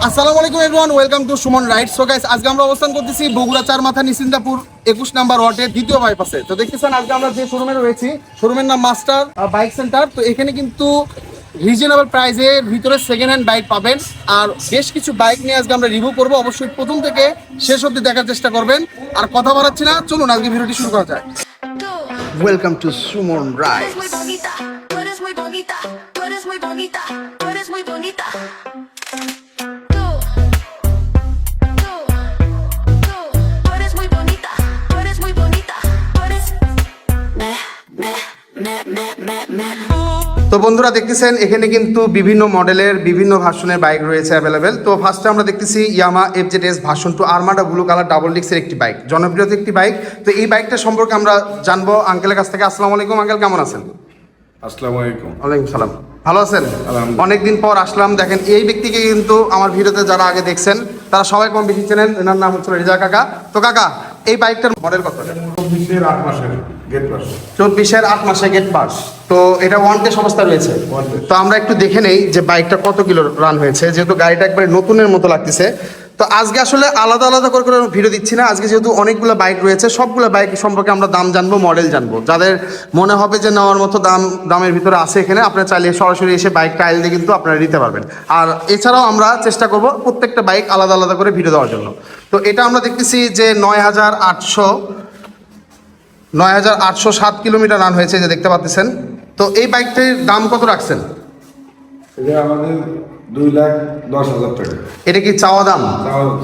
আসসালামু আলাইকুম everyone, welcome to Suman ride. So guys, আজকে আমরা অবস্থান করতেছি বগুড়া চারমাথা নিশ্চিন্তাপুর 21 নাম্বার ওয়ার্ডের দ্বিতীয় বাইপাসে। তো দেখতেছেন আজকে আমরা যে শোরুমে রয়েছি, শোরুমের নাম মাস্টার বাইক সেন্টার। তো এখানে কিন্তু রিজনেবল প্রাইসের ভিতরে সেকেন্ড হ্যান্ড বাইক পাবেন। আর বেশ কিছু বাইক নিয়ে আজকে আমরা রিভিউ করবো। অবশ্যই প্রথম থেকে শেষ অবধি দেখার চেষ্টা করবেন। আর কথা বাড়াচ্ছি না, চলুন আজকে ভিডিওটি শুরু করা যায়। Welcome to Suman ride. তো বন্ধুরা দেখতেছেন এখানে কিন্তু বিভিন্ন মডেলের বিভিন্ন ভার্সনের বাইক রয়েছে অ্যাভেলেবেল। তো ফার্স্টে আমরা দেখতেছি ইয়ামা FZS version 2 armada blue colour double ডিস্কের একটি বাইক, জনপ্রিয় একটি বাইক। তো এই বাইকটা সম্পর্কে আমরা জানবো আঙ্কেলের কাছ থেকে। আসসালামু আলাইকুম আঙ্কেল, কেমন আছেন? আসসালামু আলাইকুম। ওয়ালাইকুম সালাম। ভালো আছেন? আলহামদুলিল্লাহ। অনেকদিন পর আসলাম। দেখেন এই ব্যক্তিকে কিন্তু আমার ভিডিওতে যারা আগে দেখছেন তারা সবাই কম বেশি চেনেন। এনার নাম হচ্ছে রেজা কাকা। তো কাকা, এই বাইকটার মডেল কত? 24-এর 8 মাসের গেট পাস। 24-এর 8 মাসে গেট পাস। তো এটা ওয়ান টেস্ট অবস্থা রয়েছে। One test। তো আমরা একটু দেখে নেই যে বাইকটা কত কিলো রান হয়েছে, যেহেতু গাড়িটা একবারে নতুনের মতো লাগতেছে। তো আজকে আসলে আলাদা আলাদা করে করে ভিডিও দিচ্ছি না। আজকে যেহেতু অনেকগুলো বাইক রয়েছে, সবগুলো বাইক সম্পর্কে আমরা দাম জানবো, মডেল জানবো। যাদের মনে হবে যে নেওয়ার মতো দামের ভিতরে আছে এখানে, আপনারা চাইলে সরাসরি এসে বাইক ট্রায়াল দিয়ে কিন্তু আপনারা নিতে পারবেন। আর এছাড়াও আমরা চেষ্টা করব প্রত্যেকটা বাইক আলাদা আলাদা করে ভিডিও দেওয়ার জন্য। তো এটা আমরা দেখতেছি যে 9,807 কিলোমিটার রান হয়েছে, যে দেখতে পাচ্ছেন। তো এই বাইকটির দাম কত রাখছেন? এটা আমাদের 2,10,000 টাকা। এটা কি চাওয়া দাম?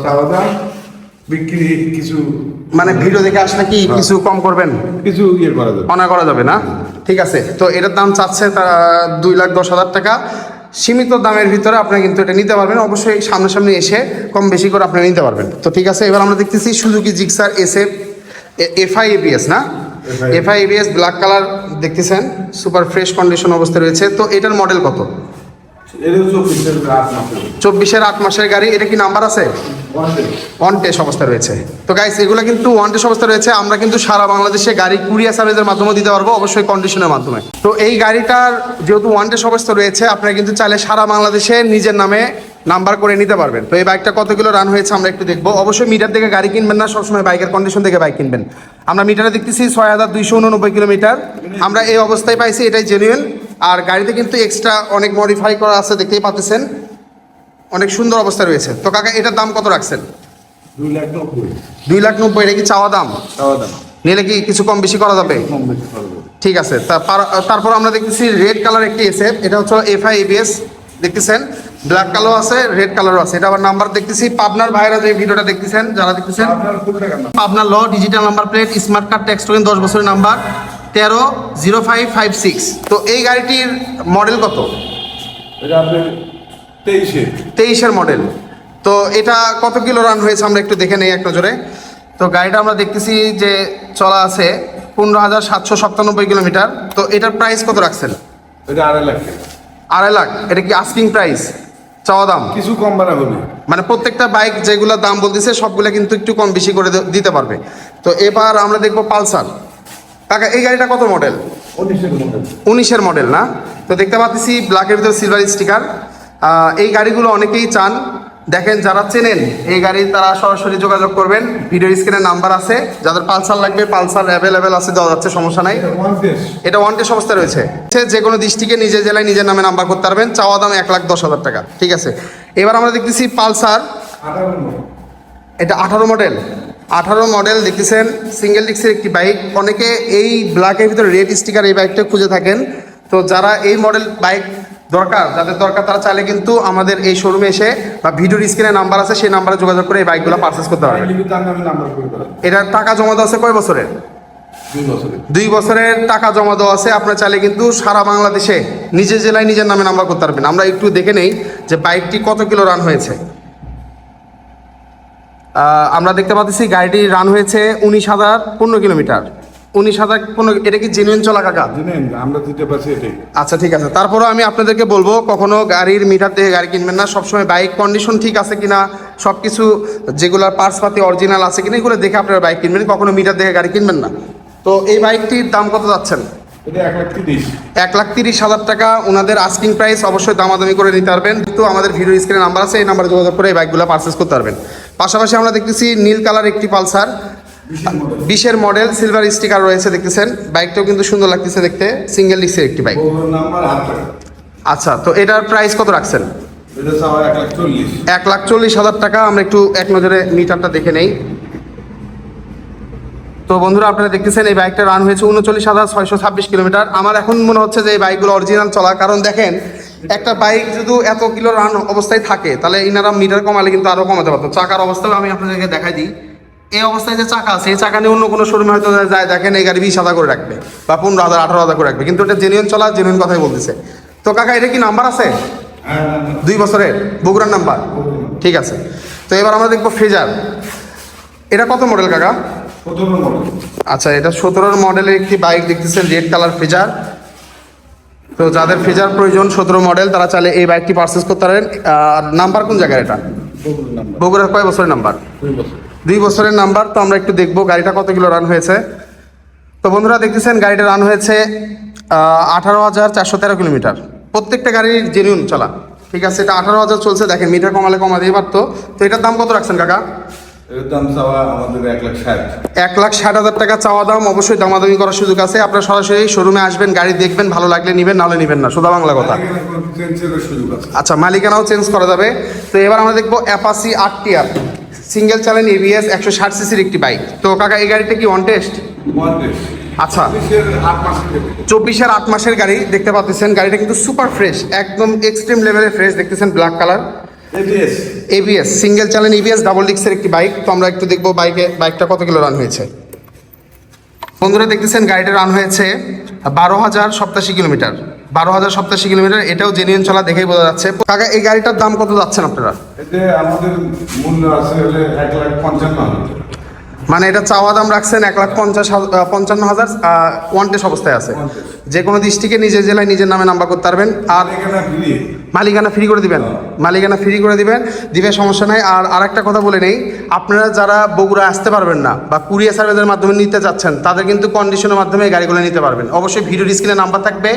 চাওয়া দাম, বিক্রি কিছু মানে ভিডিও দেখে আসলে কি কিছু কম করবেন? কিছু ইয়ে করা যাবে। অনা করা যাবে না? ঠিক আছে। তো এটার দাম চাচ্ছে 2,10,000 টাকা। সীমিত দামের ভিতরে আপনি কিন্তু এটা নিতে পারবেন। অবশ্যই সামনাসামনি এসে কম বেশি করে আপনি নিতে পারবেন। তো ঠিক আছে, এবার আমরা দেখতেছি সুজুকি জিক্সার FI ABS না? FI ABS ব্ল্যাক কালার দেখতেছেন, সুপার ফ্রেশ কন্ডিশন অবস্থায় রয়েছে। তো এটার মডেল কত? এটা 24-এর 8 মাসের। 24-এর 8 মাসের গাড়ি। এটা কি নাম্বার আছে? ওয়ান টেস্ট অবস্থা রয়েছে। তো গাইস, এগুলো কিন্তু ওয়ান টেস্ট অবস্থা রয়েছে। আমরা কিন্তু সারা বাংলাদেশে গাড়ি কুরিয়ার সার্ভিসের মাধ্যমে দিতে পারবো, অবশ্যই কন্ডিশনের মাধ্যমে। তো এই গাড়িটার যেহেতু ওয়ান টেস্ট অবস্থা রয়েছে, আপনারা কিন্তু চাইলে সারা বাংলাদেশে নিজের নামে নাম্বার করে নিতে পারবেন। তো এই বাইকটা কত কিলো রান হয়েছে আমরা একটু দেখবো। অবশ্যই মিটার দেখে গাড়ি কিনবেন না, সবসময় বাইকের কন্ডিশন দেখে বাইক কিনবেন। আমরা মিটারে দেখতেছি 6,289 কিলোমিটার আমরা এই অবস্থায় পাইছি, এটাই জেনুইন। আর গাড়িতে কিন্তু এক্সট্রা অনেক মডিফাই করা আছে, দেখতেই পাচ্ছেন, অনেক সুন্দর অবস্থা রয়েছে। তো কাকা, এটার দাম কত রাখছেন? 2,90,000। 2,90,000। এটা কি চাওয়া দাম? চাওয়া দাম, নিলে কি কিছু কম বেশি করা যাবে? কম বেশি করা যাবে। ঠিক আছে। তারপর আমরা দেখতেছি রেড কালার একটি SF। এটা হচ্ছে FI ABS দেখতেছেন, ব্ল্যাক কালারও আছে, রেড কালারও আছে। এটা আবার নাম্বার দেখতেছি পাবনার ভাইরা যে ভিডিওটা দেখতেছেন, যারা দেখতেছেন, আপনার ফুল টাকা না। পাবনার ল digital number plate, smart card, tax token, 10 বছরের নাম্বার, 130556। তো এই গাড়িটির মডেল কত? এটা আপনার 23-এর মডেল। তো এটা কত কিলো রান হয়েছে আমরা একটু দেখে নেই এক নজরে। তো গাড়িটা আমরা দেখতেছি যে চলা আছে 15,797 কিলোমিটার। তো এটার প্রাইস কত রাখছেন? এটা 2.5 লাখ টাকা। 2.5 লাখ। এটা কি আস্কিং প্রাইস, চাওয়া দাম? কিছু কম বাড়া হবে। মানে প্রত্যেকটা বাইক যেগুলো দাম বলতেছে সবগুলো কিন্তু একটু কম বেশি করে দিতে পারবে। তো এবার আমরা দেখবো পালসার। কাকা, এই গাড়িটা কত মডেল? 19-এর মডেল। 19-এর মডেল না? তো দেখতে পাচ্ছি ব্ল্যাকের ভিতরে সিলভার স্টিকার। এই গাড়িগুলো অনেকেই চান। দেখেন, যারা চেনেন এই গাড়ি তারা সরাসরি যোগাযোগ করবেন। ভিডিওর স্ক্রিনে নাম্বার আছে। যাদের পালসার লাগবে, পালসার অ্যাভেলেবেল আছে, দেওয়া যাচ্ছে, সমস্যা নাই। এটা ওয়ান টেস্ট অবস্থা রয়েছে। যে কোনো ডিস্ট্রিক্টে নিজের জেলায় নিজের নামে নাম্বার করতে পারবেন। চাওয়া দাম 1,10,000 টাকা। ঠিক আছে। এবার আমরা দেখতেছি পালসার। এটা 18 মডেল। 18 মডেল দেখতেছেন, সিঙ্গেল ডিস্কের একটি বাইক। অনেকে এই ব্ল্যাকের ভিতরে রেড স্টিকার এই বাইকটা খুঁজে থাকেন। তো যারা এই মডেল বাইক দরকার, যাদের দরকার, তারা চাইলে কিন্তু আমাদের এই শোরুমে এসে বা ভিডিওর স্ক্রিনে নাম্বার আছে, সেই নাম্বারে যোগাযোগ করে এই বাইকগুলো পারচেস করতে পারবেন। এটার টাকা জমা দেওয়া আছে কয় বছরের? 2 বছরের টাকা জমা দেওয়া আছে। আপনার চাইলে কিন্তু সারা বাংলাদেশে নিজের জেলায় নিজের নামে নাম্বার করতে পারবেন। আমরা একটু দেখে নেই যে বাইকটি কত কিলো রান হয়েছে। আমরা দেখতে পাচ্ছি গাড়িটি রান হয়েছে 19,015 কিলোমিটার। 19,015। এটা কি জেনুইন চলা কাকা? আমরা দিতে পারছি এটাই। আচ্ছা, ঠিক আছে। তারপরও আমি আপনাদেরকে বলবো, কখনো গাড়ির মিটার থেকে গাড়ি কিনবেন না। সবসময় বাইক কন্ডিশন ঠিক আছে কিনা, সব কিছু যেগুলোর পার্টসপাতি অরিজিনাল আছে কিনা, এগুলো দেখে আপনারা বাইক কিনবেন। কখনো মিটার দেখে গাড়ি কিনবেন না। তো এই বাইকটির দাম কত যাচ্ছেন? এটা 1,30,000। 1,30,000 টাকা ওনাদের আস্কিং প্রাইস, অবশ্যই দামাদামি করে নিতে পারবেন। তো আমাদের ভিডিও স্ক্রিনে নাম্বার আছে, এই নাম্বারে যোগাযোগ করে এই বাইকগুলো পারচেস করতে পারবেন। পাশাপাশি আমরা দেখতেছি নীল কালার একটি পালসার 20-এর মডেল, সিলভার স্টিকার রয়েছে দেখতেছেন। বাইকটাও কিন্তু সুন্দর লাগতেছে দেখতে, সিঙ্গেল ডিস্কের একটি বাইক। বগুড়ার নাম্বার 8 টাকা। আচ্ছা, তো এটার প্রাইস কত রাখছেন? এটা চাওয়া 1,40,000। 1,40,000 টাকা। আমরা একটু এক নজরে মিটারটা দেখে নেই। তো বন্ধুরা, আপনারা দেখতেছেন এই বাইকটা রান হয়েছে 39,626 কিলোমিটার। আমার এখন মনে হচ্ছে যে এই বাইকগুলো অরিজিনাল চলা, কারণ দেখেন একটা বাইক যদি এত কিলো রান অবস্থায় থাকে তাহলে ইনারা মিটার কমালে কিন্তু আরও কমাতে পারতো। চাকার অবস্থাও আমি আপনাদেরকে দেখাই দিই। এই অবস্থায় যে চাকা আছে, এই চাকা নিয়ে অন্য কোনো শোরুমে হয়তো যায়, দেখেন এই গাড়ি 20,000 করে রাখবে বা 15,000 18,000 করে রাখবে, কিন্তু এটা জেনুইন চলা, জেনুইন কথাই বলতেছে। তো কাকা, এটা কি নাম্বার আছে? 2 বছরের বগুড়ার নাম্বার, ঠিক আছে। তো এবার আমরা দেখবো ফ্রেজার। এটা কত মডেল কাকা? 17 মডেল। আচ্ছা, এটা 17 মডেলের একটি বাইক দেখতেছেন, রেড কালার ফ্রেজার। তো যাদের ফ্রেজার প্রয়োজন 17 মডেল, তারা চাইলে এই বাইকটি পারচেস করতে পারেন। আর নাম্বার কোন জায়গায় এটা? বগুড়ার নাম্বার বগুড়ার কয় বছরের নাম্বার? 2 বছর। 2 বছরের নাম্বার। তো আমরা একটু দেখবো গাড়িটা কত কিলো রান হয়েছে। তো বন্ধুরা দেখতেছেন গাড়িটা রান হয়েছে 18,413 কিলোমিটার। প্রত্যেকটা গাড়ির জেনুইন চলা, ঠিক আছে। এটা 18,000 চলছে, দেখেন মিটার কমালে কমা দিয়ে পারতো। তো এটার দাম কত রাখছেন কাকা? এর দাম চাওয়া আমাদের 1,60,000। 1,60,000 টাকা চাওয়া দাম। অবশ্যই দামাদামি করার সুযোগ আছে। আপনারা সরাসরি শোরুমে আসবেন, গাড়ি দেখবেন, ভালো লাগলে নেবেন, নাহলে নেবেন না, সোজা বাংলা কথা। চেঞ্জের সুযোগ আছে। আচ্ছা, মালিকানাও চেঞ্জ করা যাবে। তো এবার আমরা দেখবো অ্যাপাসি RTR, সিঙ্গেল চ্যানেল ABS 160 সিসির একটি বাইক। তো কাকা, এই গাড়িটা কি অন টেস্ট? আচ্ছা, 24-এর 8 মাসের গাড়ি দেখতে পাচ্ছেন। গাড়িটা কিন্তু সুপার ফ্রেশ, একদম এক্সট্রিম লেভেলের ফ্রেশ দেখতেছেন, black colour ABS single channel ABS double ডিস্কের একটি বাইক। তো আমরা একটু দেখবো বাইকটা কত কিলো রান হয়েছে। বন্ধুরা দেখতেছেন গাড়িটা রান হয়েছে 12,087 কিলোমিটার। 12,087 কিলোমিটার, এটাও জেনুইন চলা দেখেই বোঝা যাচ্ছে। কাকা, এই গাড়িটার দাম কত যাচ্ছেন আপনারা? এতে আমাদের মূল্য আছে হলে 1,55,000। মানে এটা চাওয়া দাম রাখছেন 1,55,000, ওয়ান টেস্ট অবস্থায় আছে। যে কোনো ডিস্ট্রিক্টে নিজের জেলায় নিজের নামে নাম্বার করতে পারবেন। আর এখানে ফ্রি। মালিকানা ফ্রি করে দিবেন, মালিকানা ফ্রি করে দিবে, সমস্যা নাই। আর আরেকটা কথা বলে নেই, আপনারা যারা বগুড়া আসতে পারবেন না বা কুরিয়ার সার্ভিসের মাধ্যমে নিতে যাচ্ছেন, তাদের কিন্তু কন্ডিশনের মাধ্যমে এই গাড়িগুলো নিতে পারবেন। অবশ্যই ভিডিও স্ক্রিনে নাম্বার থাকবে,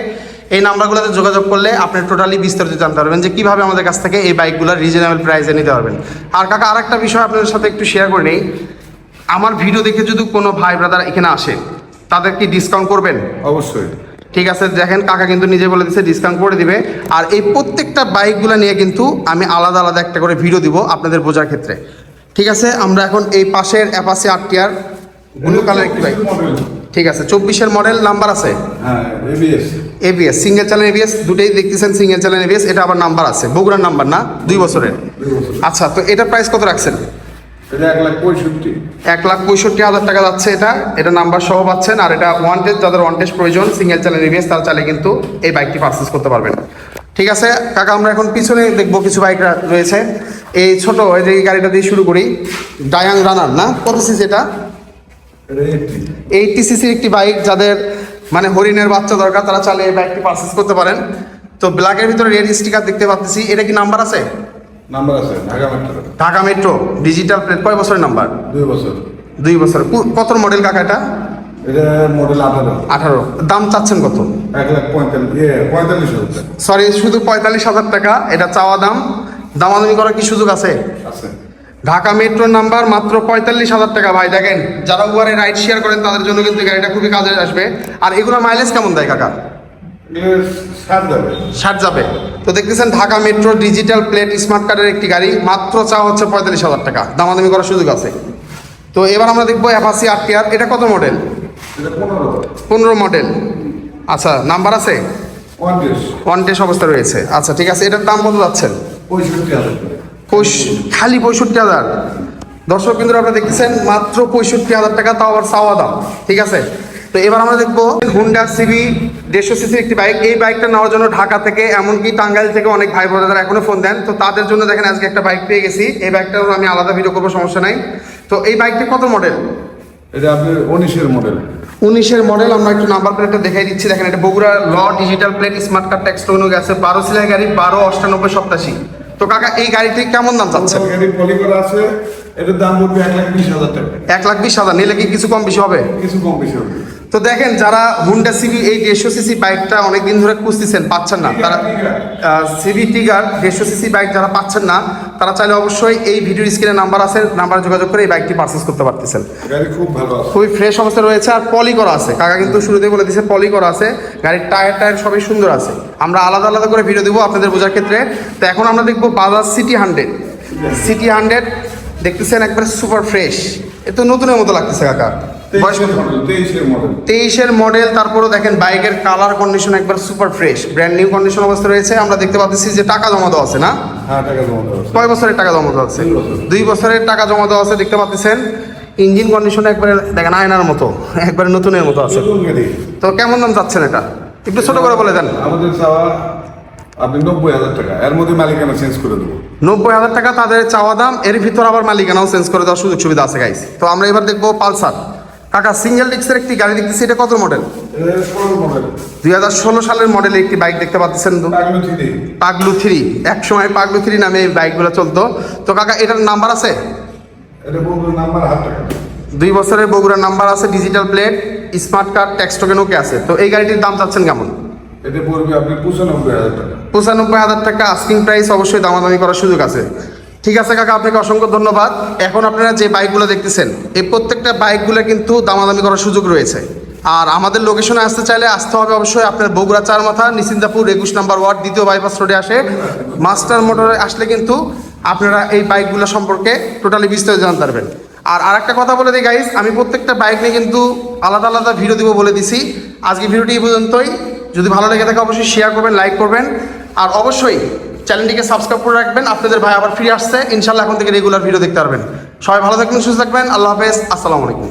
এই নাম্বারগুলোতে যোগাযোগ করলে আপনি টোটালি বিস্তারিত জানতে পারবেন যে কীভাবে আমাদের কাছ থেকে এই বাইকগুলো রিজনেবল প্রাইসে নিতে পারবেন। আর কাকা, আরেকটা বিষয় আপনাদের সাথে একটু শেয়ার করে নেই। আমার ভিডিও দেখে যদি কোনো ভাই ব্রাদার এখানে আসে, তাদের কি ডিসকাউন্ট করবেন? অবশ্যই। ঠিক আছে, দেখেন কাকা কিন্তু নিজে বলে দিচ্ছে ডিসকাউন্ট করে দিবে। আর এই প্রত্যেকটা বাইকগুলো নিয়ে কিন্তু আমি আলাদা আলাদা একটা করে ভিডিও দিব আপনাদের বোঝার ক্ষেত্রে, ঠিক আছে। আমরা এখন এই পাশের অ্যাপাসি RTR ব্লু কালার একটি বাইক, ঠিক আছে, 24-এর মডেল, নাম্বার আছে? হ্যাঁ, ABS সিঙ্গেল চ্যানেল ABS, দুটোই দেখতেছেন সিঙ্গেল চ্যানেল ABS। এটা আবার নাম্বার আছে, বগুড়ার নাম্বার না, 2 বছরের। আচ্ছা, তো এটা প্রাইস কত রাখছেন? এটা 1,65,000। 1,65,000 টাকা যাচ্ছে এটা নাম্বার সহ পাচ্ছেন। আর এটা ওয়ান টেস্ট, যাদের ওয়ান টেস্ট প্রয়োজন সিঙ্গেল চ্যানেল ABS, তারা চাইলে কিন্তু এই বাইকটি পারচেস করতে পারবেন, ঠিক আছে। কাকা, আমরা এখন পিছনে দেখবো কিছু বাইক রয়েছে। এই ছোট এই যে গাড়িটা দিয়ে শুরু করি, ডায়াং রানার না, কত সিসি এটা? 80 সিসির একটি বাইক। যাদের মানে হরিণের বাচ্চা দরকার, তারা চাইলে এই বাইকটি পারচেস করতে পারেন। তো ব্ল্যাকের ভিতরে রেড স্টিকার দেখতে পাচ্ছি, এটা কি নাম্বার আছে? নাম্বার আছে, Dhaka metro. Dhaka metro digital plate. কয় বছরের নাম্বার? 2 বছর। 2 বছর। কত মডেল কাকা এটা? এটা মডেল 18। দাম চাচ্ছেন কত? 1,45,000। সরি, শুধু 45,000 টাকা এটা চাওয়া দাম। দামাদামি করার কি সুযোগ আছে? আছে। ঢাকা মেট্রোর নাম্বার, মাত্র 45,000 টাকা। ভাই দেখেন, যারা উবারে রাইড শেয়ার করেন তাদের জন্য কিন্তু গাড়িটা খুবই কাজে আসবে। আর এগুলো মাইলেজ কেমন দেয় কাকা? 60 যাবে। তো দেখতেছেন Dhaka metro digital plate smart কার্ডের একটি গাড়ি, মাত্র চাওয়া হচ্ছে 45,000 টাকা। দামাদামি করার সুযোগ আছে। তো এবার আমরা দেখবো অ্যাপাসি RTR, এটা কত মডেল? এটা 15। 15 মডেল। আচ্ছা, নাম্বার আছে? 35। ওয়ান টেস্ট অবস্থা রয়েছে। আচ্ছা, ঠিক আছে, এটার দাম কত যাচ্ছেন? 65,000। খালি 65,000। দর্শক কিন্তু আপনারা দেখতেছেন মাত্র 65,000 টাকা, তাও আবার চাওয়া দাম, ঠিক আছে। তো এবার আমরা দেখবো হুন্ডা CB 150 সিসির একটি বাইক। এই বাইকটা নেওয়ার জন্য ঢাকা থেকে, এমনকি টাঙ্গাইল থেকে অনেক ভাই বোনেরা এখনো ফোন দেন। তো তাদের জন্য দেখেন আজকে একটা বাইক পেয়ে গেছি। এই বাইকটার আমি আলাদা ভিডিও করবো, সমস্যা নাই। তো এই বাইকটা কত মডেল? এটা আপনার 19-এর মডেল। 19-এর মডেল। আমরা একটু নাম্বার প্লেটটা দেখাই দিচ্ছি, দেখেন এটা বগুড়া ল digital plate smart card tax টোনো গেছে, 12 সিলাই গাড়ি, 12,98,87। তো কাকা, এই গাড়িটি কেমন দাম চাচ্ছেন? গাড়ি পলি করা আছে, এটার দাম পড়বে 1,20,000 টাকা। 1,20,000 নিলে কি কিছু কম বেশি হবে? কিছু কম বেশি হবে। তো দেখেন যারা হুন্ডা সিবি এই 150 সিসি বাইকটা অনেকদিন ধরে খুঁজতেছেন, পাচ্ছেন না, তারা সিবি টিগার 150 সিসি বাইক যারা পাচ্ছেন না, তারা চাইলে অবশ্যই এই ভিডিওর স্ক্রিনে নাম্বার আছে, নাম্বারে যোগাযোগ করে এই বাইকটি পারচেস করতে পারতেছেন। গাড়ি খুব ভালো আছে। খুবই ফ্রেশ অবস্থায় রয়েছে আর পলি করা আছে। কাকা কিন্তু শুরুতেই বলে দিয়েছে পলি করা আছে, গাড়ির টায়ার সবই সুন্দর আছে। আমরা আলাদা আলাদা করে ভিডিও দেবো আপনাদের বোঝার ক্ষেত্রে। তো এখন আমরা দেখবো বাজাজ সিটি 100। সিটি 100 দেখতেছেন একবার সুপার ফ্রেশ, এ তো নতুনের মতো লাগতেছে কাকা। বয়স কত? 23-এর মডেল। তারপরেও দেখেন বাইকের কালার কন্ডিশন একবার super fresh, brand new condition অবস্থা রয়েছে। আমরা দেখতে পাচ্ছি যে টাকা জমা দেওয়া আছে না? হ্যাঁ, টাকা জমা দেওয়া আছে। কয় বছরের টাকা জমা দেওয়া আছে? 2 বছর। 2 বছরের টাকা জমা দেওয়া আছে দেখতে পাচ্ছেন। ইঞ্জিন কন্ডিশন একবারে দেখেন আয়নার মতো, একবারে নতুনের মতো আছে। নতুন গাড়ি। তো কেমন দাম চাচ্ছেন এটা? একটু ছোট করে বলে দেন। আমাদের চাওয়া আপনি 90,000 টাকা, এর মধ্যে মালিকানা চেঞ্জ করে দেবো। 90,000 টাকা তাদের চাওয়া দাম, এর ভিতর আবার মালিকানাও চেঞ্জ করে দেওয়ার সুযোগ সুবিধা আছে গাইস। তো আমরা এবার দেখবো পালসার। কাকা সিঙ্গেল ডিস্কের একটি গাড়ি দেখতেছি, এটা কত মডেল? 2016 সালের মডেলের একটি বাইক দেখতে পাচ্ছেন, পাগলু 3। এক সময় পাগলু 3 নামে এই বাইকগুলো চলতো। তো কাকা এটার নাম্বার আছে? এটা বলবো নাম্বার 1 টাকা। 2 বছরের বগুড়ার নাম্বার আছে, digital plate, smart card, tax token okay আছে। তো এই গাড়িটির দাম চাচ্ছেন কেমন? এটা পড়বে আপনি 95,000 টাকা। 95,000 টাকা আস্কিং প্রাইস, অবশ্যই দামাদামি করার সুযোগ আছে। ঠিক আছে কাকা, আপনাকে অসংখ্য ধন্যবাদ। এখন আপনারা যে বাইকগুলো দেখতেছেন এই প্রত্যেকটা বাইকগুলো কিন্তু দামাদামি করার সুযোগ রয়েছে। আর আমাদের লোকেশনে আসতে চাইলে আসতে হবে অবশ্যই আপনার বগুড়া চারমাথা নিশ্চিন্তাপুর 21 নম্বর ওয়ার্ড, দ্বিতীয় বাইপাস রোডে আসে মাস্টার মোটরে আসলে কিন্তু আপনারা এই বাইকগুলো সম্পর্কে টোটালি বিস্তারিত জানতে পারবেন। আর আরেকটা কথা বলে দিই গাইস, আমি প্রত্যেকটা বাইক নিয়ে কিন্তু আলাদা আলাদা ভিডিও দিব বলে দিছি। আজকে ভিডিওটি এই পর্যন্তই। যদি ভালো লেগে থাকে অবশ্যই শেয়ার করবেন, লাইক করবেন, আর অবশ্যই চ্যানেলটিকে সাবস্ক্রাইব করে রাখবেন। আপনাদের ভাই আবার ফিরে আসছে ইনশাল্লাহ, এখন থেকে রেগুলার ভিডিও দেখতে পারবেন। সবাই ভালো থাকবেন, সুস্থ থাকবেন। আল্লাহ হাফেজ, আসসালামু আলাইকুম।